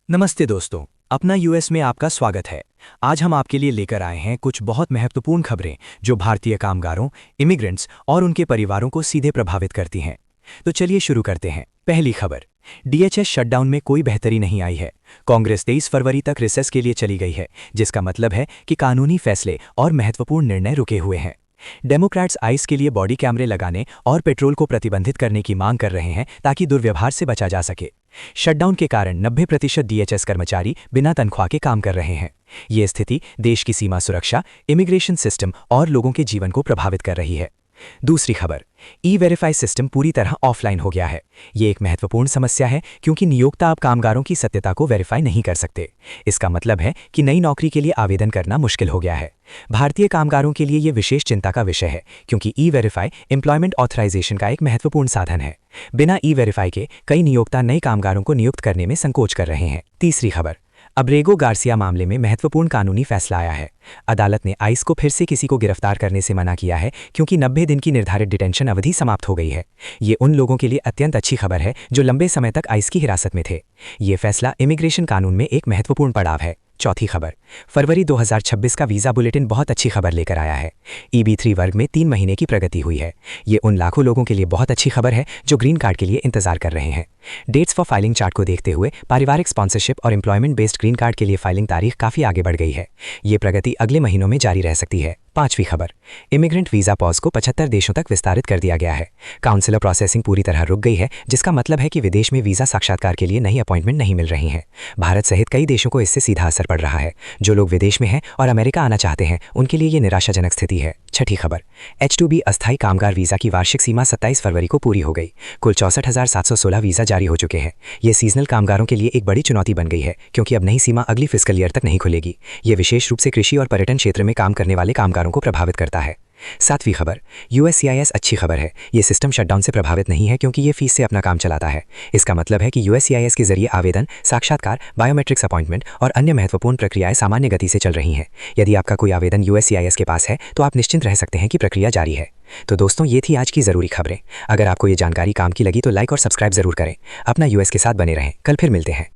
नमस्ते दोस्तों, अपना यूएस में आपका स्वागत है। आज हम आपके लिए लेकर आए हैं कुछ बहुत महत्वपूर्ण खबरें जो भारतीय कामगारों, इमिग्रेंट्स और उनके परिवारों को सीधे प्रभावित करती हैं। तो चलिए शुरू करते हैं। पहली खबर, डीएचएस शटडाउन में कोई बेहतरी नहीं आई है। कांग्रेस 23 फरवरी तक रिसेस के लिए चली गई है, जिसका मतलब है कि कानूनी फैसले और महत्वपूर्ण निर्णय रुके हुए हैं। डेमोक्रेट्स आइस के लिए बॉडी कैमरे लगाने और पेट्रोल को प्रतिबंधित करने की मांग कर रहे हैं ताकि दुर्व्यवहार से बचा जा सके। शटडाउन के कारण 90% डीएचएस कर्मचारी बिना तनख्वाह के काम कर रहे हैं। ये स्थिति देश की सीमा सुरक्षा, इमिग्रेशन सिस्टम और लोगों के जीवन को प्रभावित कर रही है। दूसरी खबर, ई-वेरीफाई सिस्टम पूरी तरह ऑफलाइन हो गया है। ये एक महत्वपूर्ण समस्या है क्योंकि नियोक्ता अब कामगारों की सत्यता को वेरीफाई नहीं कर सकते। इसका मतलब है कि नई नौकरी के लिए आवेदन करना मुश्किल हो गया है। भारतीय कामगारों के लिए ये विशेष चिंता का विषय है क्योंकि ई-वेरीफाई एम्प्लॉयमेंट ऑथराइजेशन का एक महत्वपूर्ण साधन है। बिना ई-वेरीफाई के कई नियोक्ता नए कामगारों को नियुक्त करने में संकोच कर रहे हैं। तीसरी खबर, अब्रेगो गार्सिया मामले में महत्वपूर्ण कानूनी फैसला आया है। अदालत ने आइस को फिर से किसी को गिरफ्तार करने से मना किया है क्योंकि 90 दिन की निर्धारित डिटेंशन अवधि समाप्त हो गई है। ये उन लोगों के लिए अत्यंत अच्छी खबर है जो लंबे समय तक आइस की हिरासत में थे। ये फैसला इमिग्रेशन कानून में एक महत्वपूर्ण पड़ाव है। चौथी खबर, फरवरी 2026 का वीज़ा बुलेटिन बहुत अच्छी खबर लेकर आया है। EB3 वर्ग में 3 महीने की प्रगति हुई है। ये उन लाखों लोगों के लिए बहुत अच्छी खबर है जो ग्रीन कार्ड के लिए इंतजार कर रहे हैं। डेट्स फॉर फाइलिंग चार्ट को देखते हुए पारिवारिक स्पॉन्सरशिप और एम्प्लॉयमेंट बेस्ड ग्रीन कार्ड के लिए फाइलिंग तारीख काफ़ी आगे बढ़ गई है। ये प्रगति अगले महीनों में जारी रह सकती है। पांचवी खबर, इमिग्रेंट वीज़ा पॉज को 75 देशों तक विस्तारित कर दिया गया है। काउंसिलर प्रोसेसिंग पूरी तरह रुक गई है, जिसका मतलब है कि विदेश में वीज़ा साक्षात्कार के लिए नई अपॉइंटमेंट नहीं मिल रही हैं। भारत सहित कई देशों को इससे सीधा असर पड़ रहा है। जो लोग विदेश में हैं और अमेरिका आना चाहते हैं, उनके लिए ये निराशाजनक स्थिति है। छठी खबर, H2B अस्थायी कामगार वीज़ा की वार्षिक सीमा 27 फरवरी को पूरी हो गई। कुल 64,716 वीज़ा जारी हो चुके हैं। ये सीजनल कामगारों के लिए एक बड़ी चुनौती बन गई है क्योंकि अब नई सीमा अगली फिस्कल ईयर तक नहीं खुलेगी। ये विशेष रूप से कृषि और पर्यटन क्षेत्र में काम करने वाले कामगारों को प्रभावित करता है। सातवीं खबर, USCIS अच्छी खबर है। ये सिस्टम शटडाउन से प्रभावित नहीं है क्योंकि ये फीस से अपना काम चलाता है। इसका मतलब है कि USCIS के जरिए आवेदन, साक्षात्कार, बायोमेट्रिक्स अपॉइंटमेंट और अन्य महत्वपूर्ण प्रक्रियाएं सामान्य गति से चल रही हैं। यदि आपका कोई आवेदन USCIS के पास है तो आप निश्चिंत रह सकते हैं कि प्रक्रिया जारी है। तो दोस्तों, ये थी आज की ज़रूरी खबरें। अगर आपको ये जानकारी काम की लगी तो लाइक और सब्सक्राइब जरूर करें। अपना US के साथ बने रहें। कल फिर मिलते हैं।